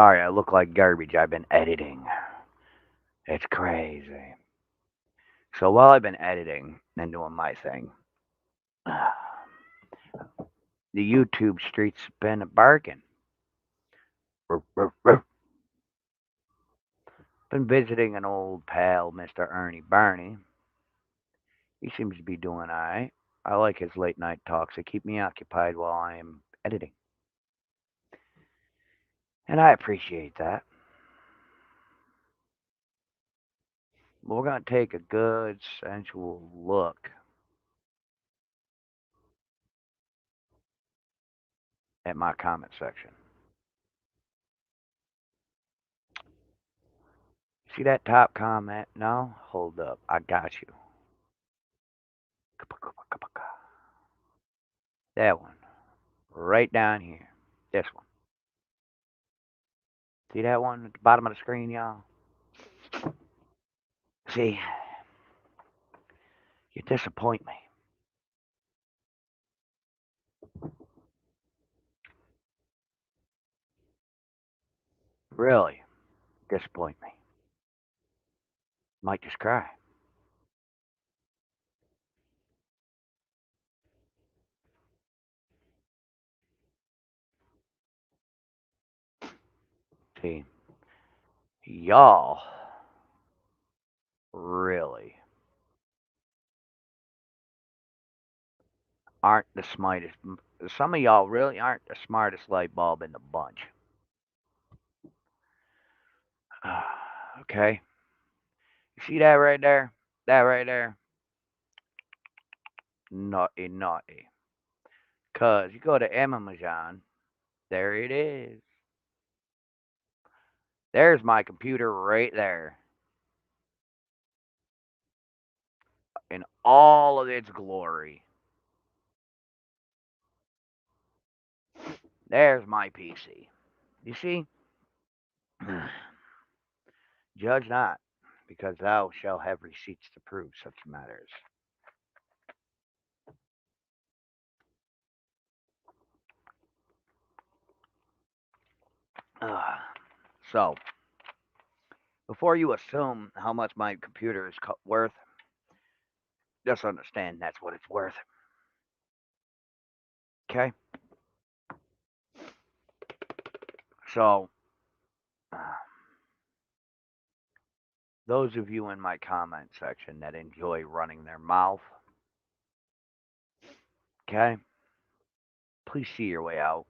Sorry, I look like garbage. I've been editing. It's crazy. So while I've been editing and doing my thing, the YouTube streets been barking. Ruff, ruff, ruff. Been visiting an old pal, Mr. Ernie Barney. He seems to be doing alright. I like his late night talks. They keep me occupied while I am editing. And I appreciate that. We're going to take a good, sensual look at my comment section. See that top comment? No? Hold up. I got you. That one. Right down here. This one. See that one at the bottom of the screen, y'all? See, you disappoint me. Really disappoint me. Might just cry. See, y'all really aren't the smartest. Some of y'all really aren't the smartest light bulb in the bunch. Okay? You see that right there? That right there? Naughty, naughty. Because you go to Amazon, there it is. There's my computer right there in all of its glory. There's my PC. You see? Judge not, because thou shalt have receipts to prove such matters. So, before you assume how much my computer is worth, just understand that's what it's worth. Okay? So, those of you in my comment section that enjoy running their mouth, okay? Please see your way out.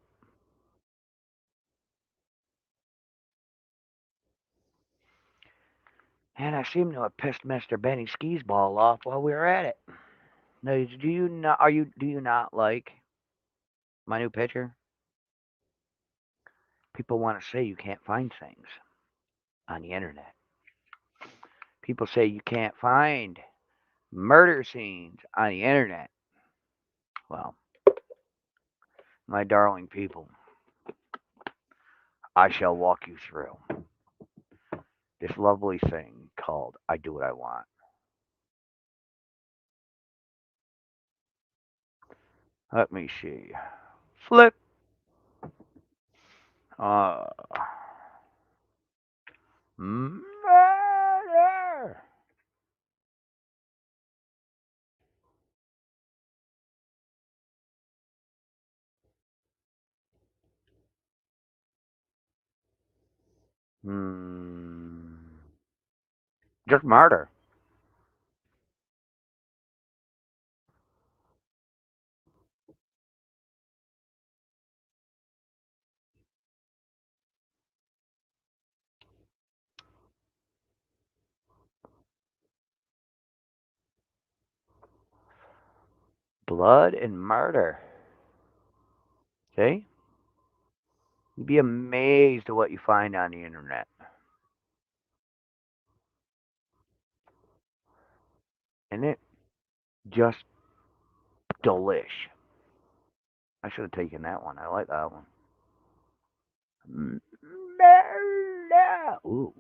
And I seem to have pissed Mr. Benny Skis Ball off while we were at it. Now, do you not like my new picture? People want to say you can't find things on the internet. People say you can't find murder scenes on the internet. Well, my darling people, I shall walk you through this lovely thing called I Do What I Want. Let me see. Flip. Uh, Murder. Hmm. Just murder. Blood and murder. See? You'd be amazed at what you find on the internet. And it just delish. I should have taken that one. I like that one. Murder. Ooh.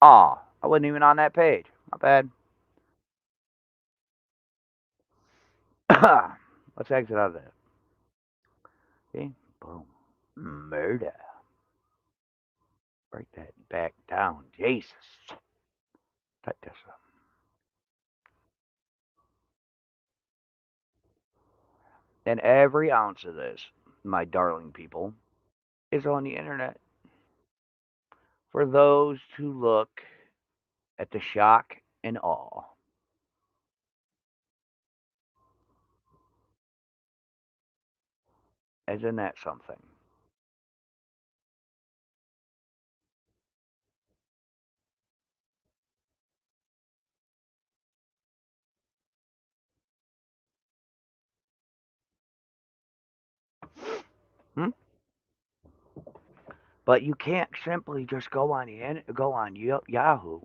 Ah, I wasn't even on that page. Not bad. Let's exit out of that. See? Boom. Murder. Break that back down. Jesus. Cut this up. And every ounce of this, my darling people, is on the internet. For those who look at the shock and awe. Isn't that something? Hmm? But you can't simply just go on Yahoo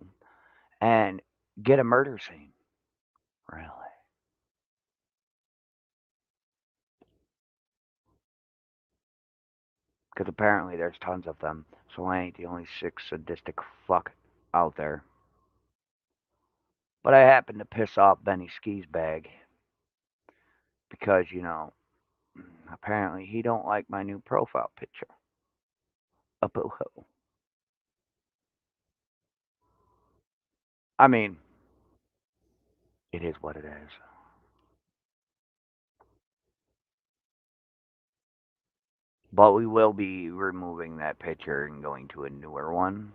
and get a murder scene. Really? Because apparently there's tons of them, so I ain't the only sick sadistic fuck out there. But I happened to piss off Benny Ski's bag because, apparently he don't like my new profile picture. I mean, it is what it is. But we will be removing that picture and going to a newer one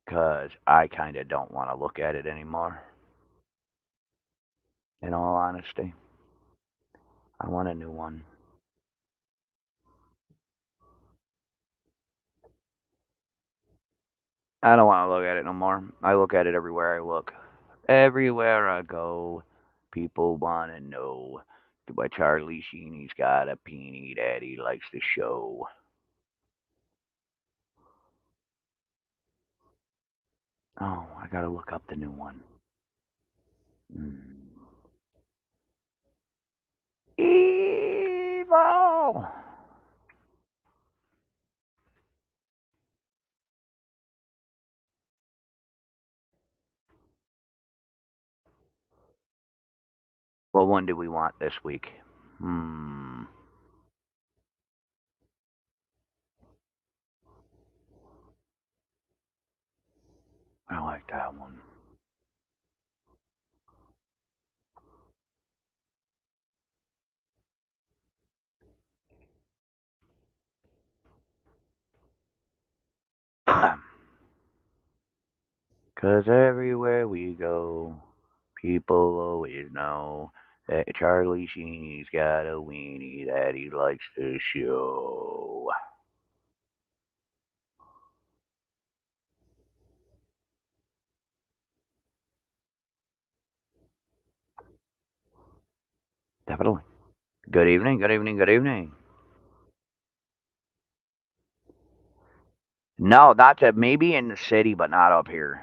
because I kind of don't want to look at it anymore. In all honesty, I want a new one. I don't want to look at it no more. I look at it everywhere I look. Everywhere I go, people want to know what Charlie Sheeney's got a peenie that he likes to show. Oh, I gotta look up the new one. Mm. Evil! What one do we want this week? Hmm. I like that one. Cause everywhere we go, people always know that Charlie Sheeney's got a weenie that he likes to show. Definitely. Good evening, good evening, good evening. No, not to maybe in the city, but not up here.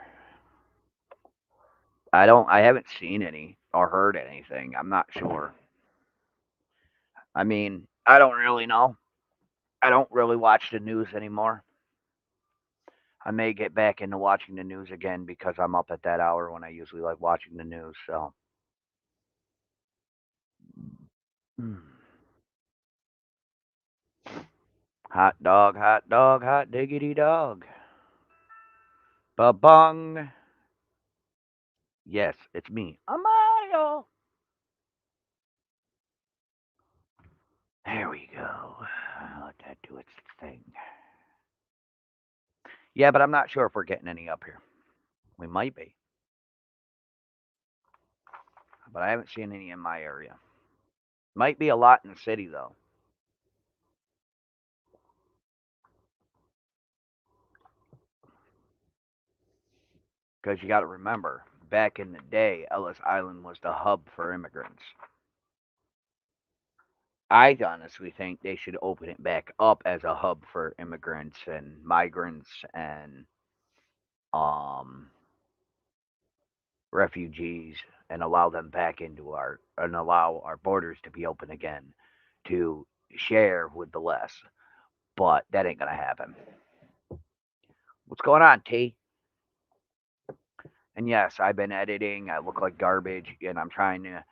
I haven't seen any or heard anything. I'm not sure. I mean, I don't really know. I don't really watch the news anymore. I may get back into watching the news again because I'm up at that hour when I usually like watching the news. So, mm. Hot dog, hot diggity dog. Ba bung. Yes, it's me. I'm Mario. There we go. Let that do its thing. Yeah, but I'm not sure if we're getting any up here. We might be, but I haven't seen any in my area. Might be a lot in the city though, because you got to remember, back in the day, Ellis Island was the hub for immigrants. I honestly think they should open it back up as a hub for immigrants and migrants and um refugees and allow them back into our and allow our borders to be open again to share with the less. But that ain't gonna happen. What's going on, T? And yes, I've been editing. I look like garbage, and I'm trying to,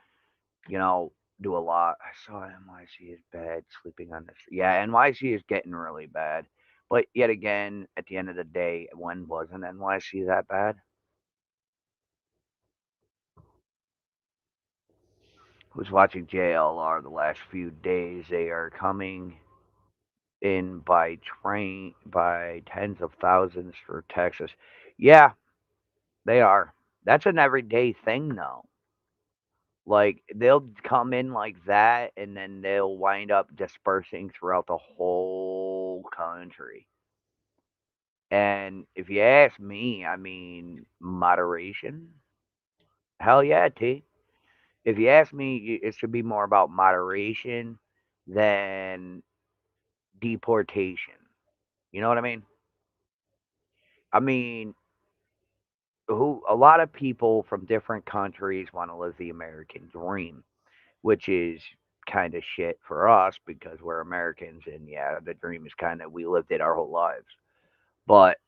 you know, do a lot. I saw NYC is bad. Sleeping on this. Yeah, NYC is getting really bad. But yet again, at the end of the day, when wasn't NYC that bad? Was watching JLR the last few days. They are coming in by train by tens of thousands for Texas. Yeah, they are. That's an everyday thing, though. Like, they'll come in like that, and then they'll wind up dispersing throughout the whole country. And if you ask me, I mean, moderation? Hell yeah, T. If you ask me, it should be more about moderation than deportation. You know what I mean? I mean, who a lot of people from different countries want to live the American dream, which is kind of shit for us because we're Americans and yeah, the dream is kind of we lived it our whole lives. But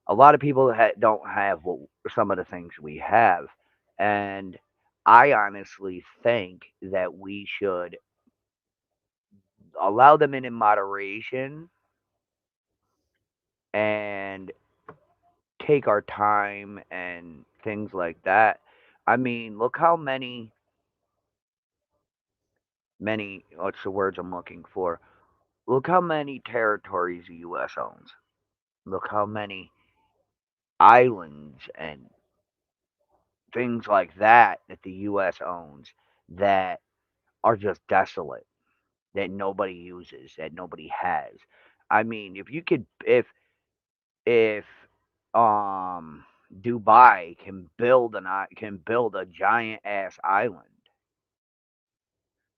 a lot of people don't have some of the things we have, and I honestly think that we should allow them in moderation and take our time and things like that. I mean, look how many what's the words I'm looking for? Look how many territories the US owns. Look how many islands and things like that the US owns that are just desolate, that nobody uses, that nobody has. I mean, if you could if Dubai can build a giant ass island,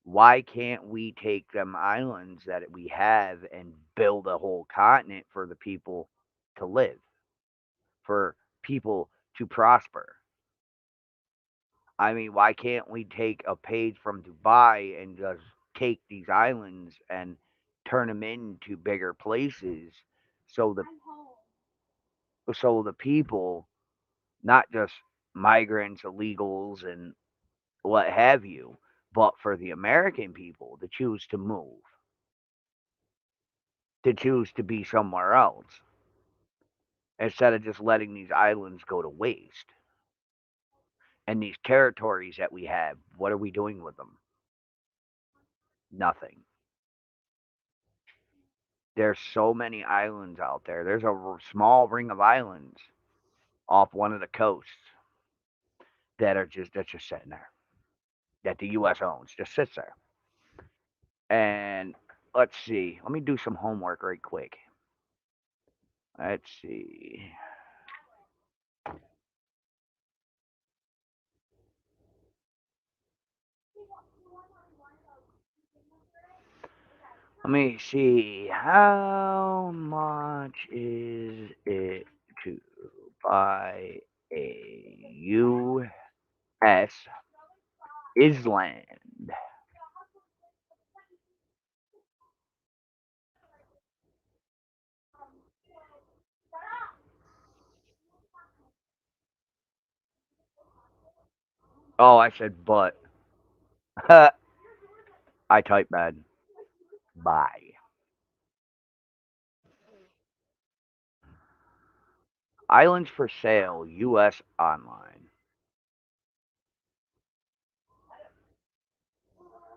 why can't we take them islands that we have and build a whole continent for the people to live, for people to prosper? I mean, why can't we take a page from Dubai and just take these islands and turn them into bigger places so the people, not just migrants, illegals, and what have you, but for the American people to choose to move, to choose to be somewhere else instead of just letting these islands go to waste. And these territories that we have, what are we doing with them? Nothing. There's so many islands out there. There's a small ring of islands off one of the coasts that's just sitting there that the U.S. owns, just sits there. And let's see. Let me do some homework right quick. Let's see. Let me see. How much is it to buy a U.S. island? Oh, I said but. I type bad. Buy. Islands for sale, U.S. online.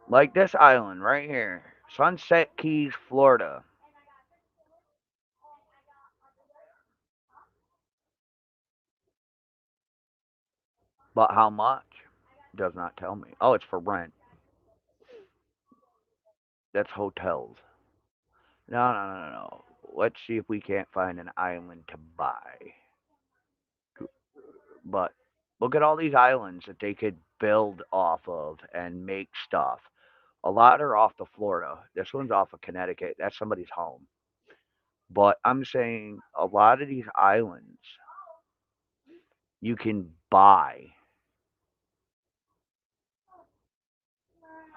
Like this island right here, Sunset Keys, Florida. But how much? Does not tell me. Oh, it's for rent. That's hotels. No, no, no, no, no. Let's see if we can't find an island to buy. But look at all these islands that they could build off of and make stuff. A lot are off of Florida. This one's off of Connecticut. That's somebody's home. But I'm saying a lot of these islands you can buy.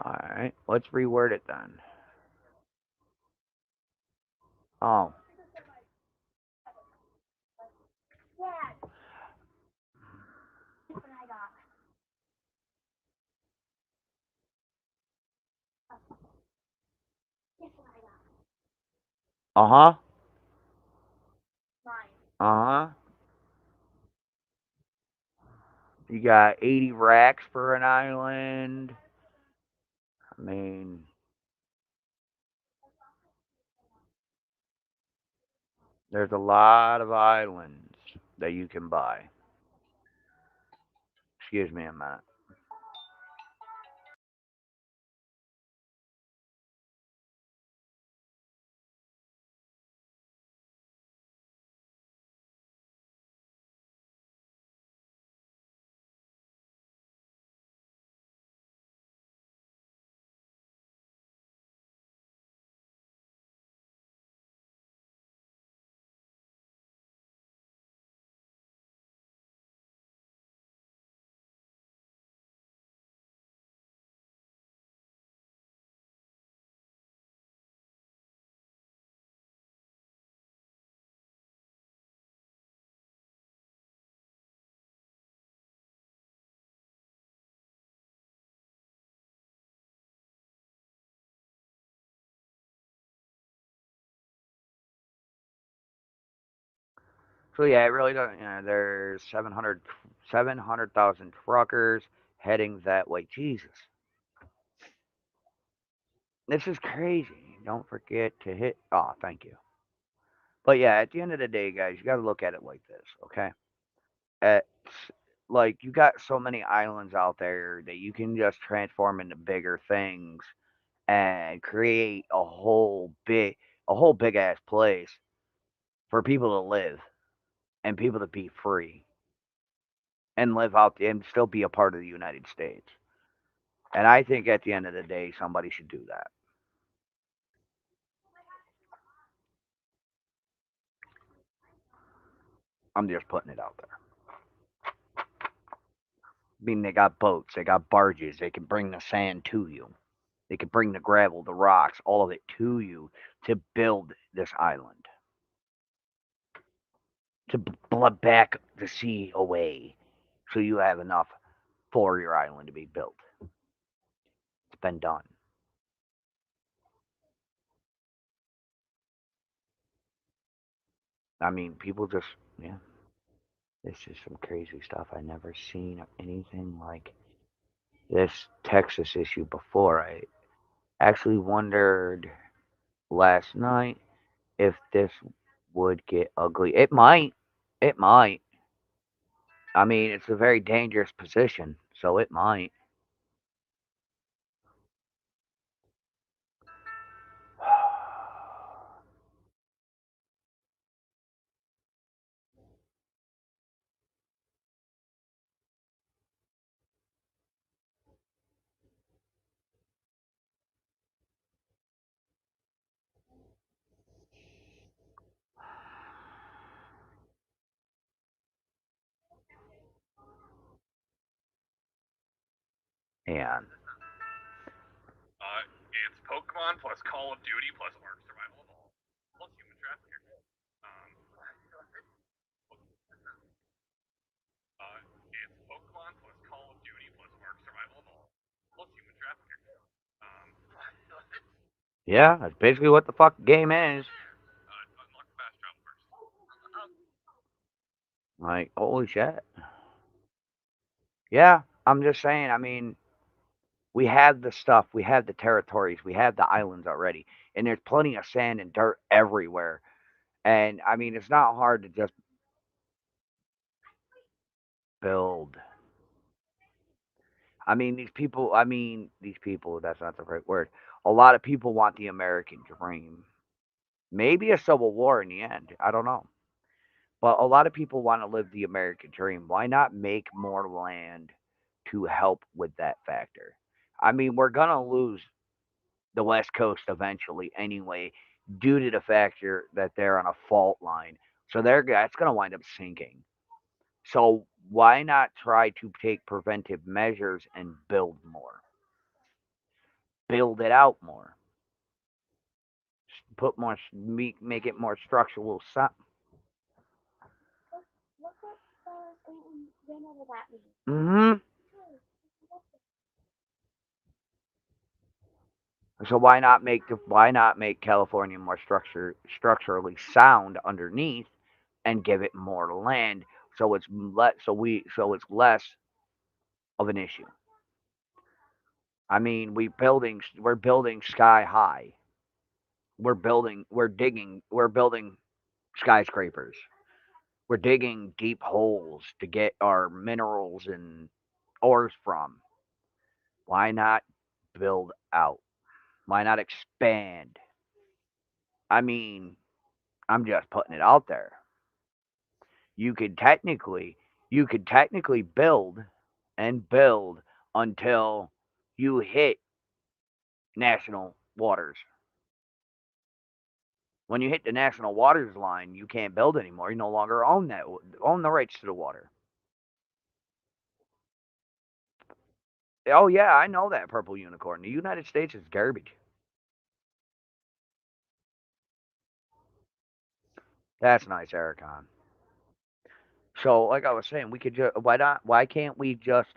All right, let's reword it then. Oh, Uh-huh. Uh-huh. You got 80 racks for an island. I mean, there's a lot of islands that you can buy. Excuse me a minute. So yeah, it really doesn't. There's 700,000 truckers heading that way. Jesus, this is crazy. Don't forget to hit. Oh, thank you. But yeah, at the end of the day, guys, you got to look at it like this, okay? It's like you got so many islands out there that you can just transform into bigger things and create a whole big ass place for people to live and people to be free and live out and still be a part of the United States. And I think at the end of the day, somebody should do that. I'm just putting it out there. I mean, they got boats, they got barges, they can bring the sand to you, they can bring the gravel, the rocks, all of it to you to build this island, to back the sea away so you have enough for your island to be built. It's been done. I mean, people just, yeah, it's just some crazy stuff. I never seen anything like this Texas issue before. I actually wondered last night if this would get ugly. It might. It might. I mean, it's a very dangerous position, so it might. And It's Pokemon plus Call of Duty plus Ark Survival Evolved plus Human Trafficker. Um, it's Pokemon plus Call of Duty plus Ark Survival Evolved plus Human Trafficker. Um, yeah, that's basically what the fuck game is. unlock the fast travel first. Like, holy shit. Yeah, I'm just saying. I mean, we have the stuff, we have the territories, we have the islands already, and there's plenty of sand and dirt everywhere. And I mean, it's not hard to just build. These people, that's not the right word. A lot of people want the American dream. Maybe a civil war in the end. I don't know. But a lot of people want to live the American dream. Why not make more land to help with that factor? I mean, we're going to lose the West Coast eventually anyway, due to the factor that they're on a fault line. So that's going to wind up sinking. So why not try to take preventive measures and build more? Build it out more. Put more, make it more structural. Mm-hmm. So why not make California more structurally sound underneath and give it more land so it's less of an issue. I mean, we're building sky high. We're building skyscrapers. We're digging deep holes to get our minerals and ores from. Why not build out? Why not expand? I mean, I'm just putting it out there. You could technically you could technically build and build until you hit national waters. When you hit the national waters line, you can't build anymore. You no longer own the rights to the water. Oh yeah, I know that purple unicorn. The United States is garbage. That's nice, Ericon. So, like I was saying, we could just why can't we just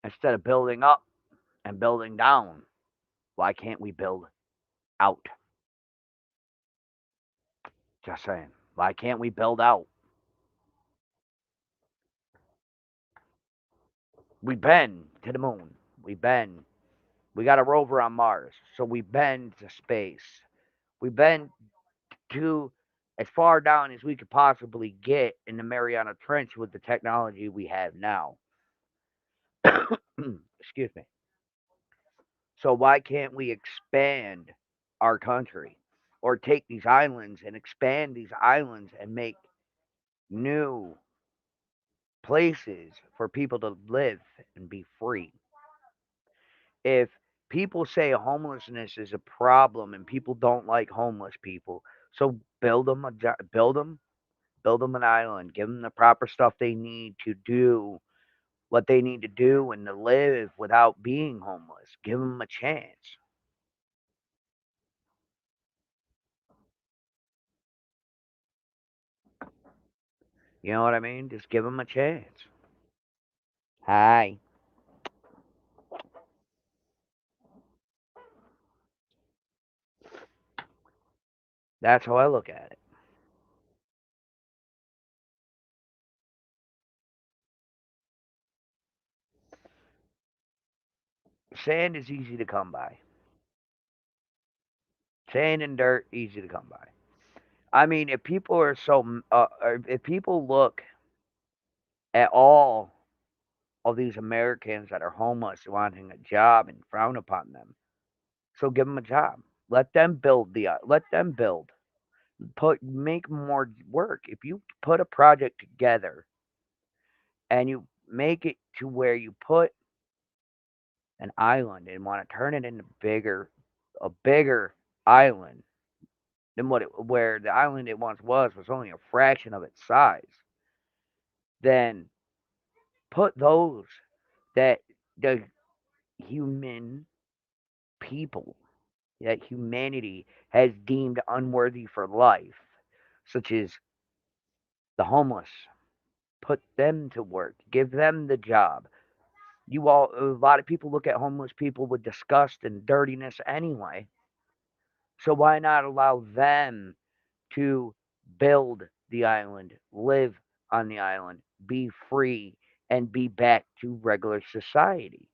instead of building up and building down, why can't we build out? Just saying. Why can't we build out? We've been to the moon. We got a rover on Mars. So we've been to space. We've been to as far down as we could possibly get in the Mariana Trench with the technology we have now. Excuse me. So why can't we expand our country or take these islands and expand these islands and make new places for people to live and be free? If people say homelessness is a problem and people don't like homeless people, so build them an island, give them the proper stuff they need to do what they need to do and to live without being homeless. Give them a chance. You know what I mean? Just give them a chance. Hi. That's how I look at it. Sand is easy to come by. Sand and dirt easy to come by. I mean, if people look at all of these Americans that are homeless wanting a job and frown upon them, so give them a job. Let them build. Make more work. If you put a project together and you make it to where you put an island and want to turn it into a bigger island than where the island it once was only a fraction of its size, then put those that the human people that humanity has deemed unworthy for life, such as the homeless, put them to work, give them the job. A lot of people look at homeless people with disgust and dirtiness anyway. So why not allow them to build the island, live on the island, be free, and be back to regular society?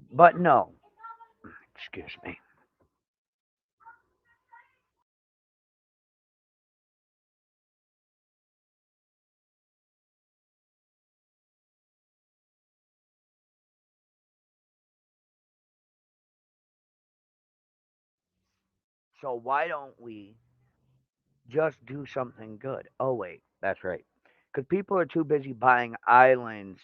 But no, excuse me. So why don't we just do something good? Oh wait, that's right. Because people are too busy buying islands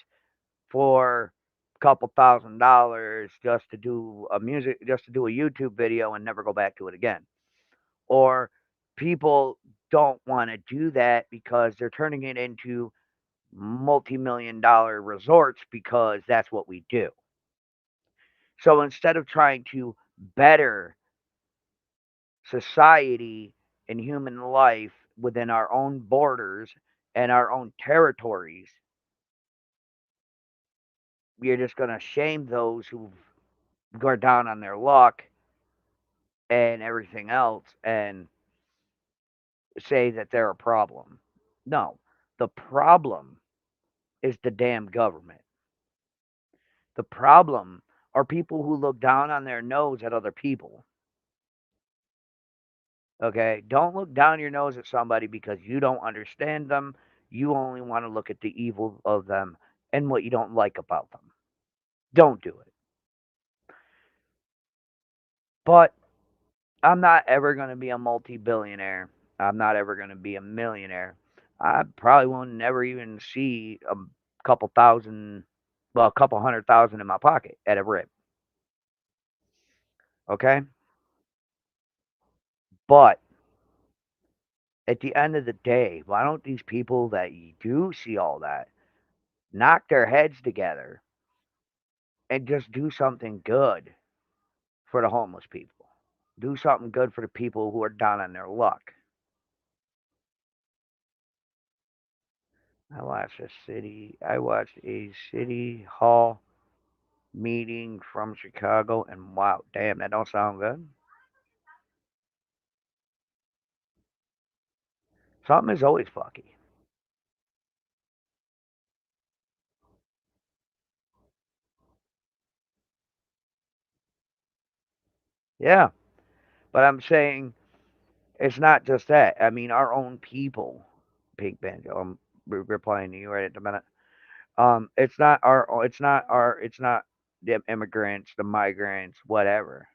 for a couple $1,000 just to do a YouTube video and never go back to it again. Or people don't want to do that because they're turning it into multi-million dollar resorts because that's what we do. So instead of trying to better society and human life within our own borders and our own territories, you're just going to shame those who go down on their luck and everything else and say that they're a problem. No, the problem is the damn government. The problem are people who look down on their nose at other people. Okay? Don't look down your nose at somebody because you don't understand them. You only want to look at the evil of them and what you don't like about them. Don't do it. But I'm not ever going to be a multi billionaire. I'm not ever going to be a millionaire. I probably won't never even see a couple thousand, well, a couple 100,000 in my pocket at a rip. Okay? But at the end of the day, why don't these people that you do see all that knock their heads together and just do something good for the homeless people? Do something good for the people who are down on their luck. I watched a city hall meeting from Chicago, and wow, damn, that don't sound good. Something is always fucky. Yeah, but I'm saying it's not just that. I mean, our own people, Pink Banjo. I'm replying to you right at the minute. It's not the immigrants, the migrants, whatever.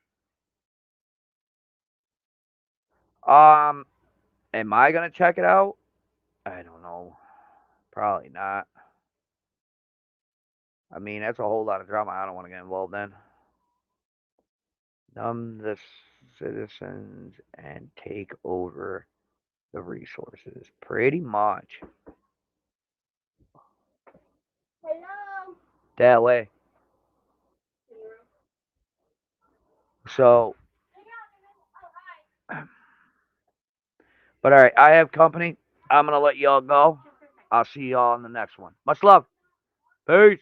Um, am I gonna check it out? I don't know. Probably not. I mean, that's a whole lot of drama I don't want to get involved in. Numb the citizens and take over the resources. Pretty much. Hello. That way. So, but all right, I have company. I'm going to let y'all go. I'll see y'all in the next one. Much love. Peace.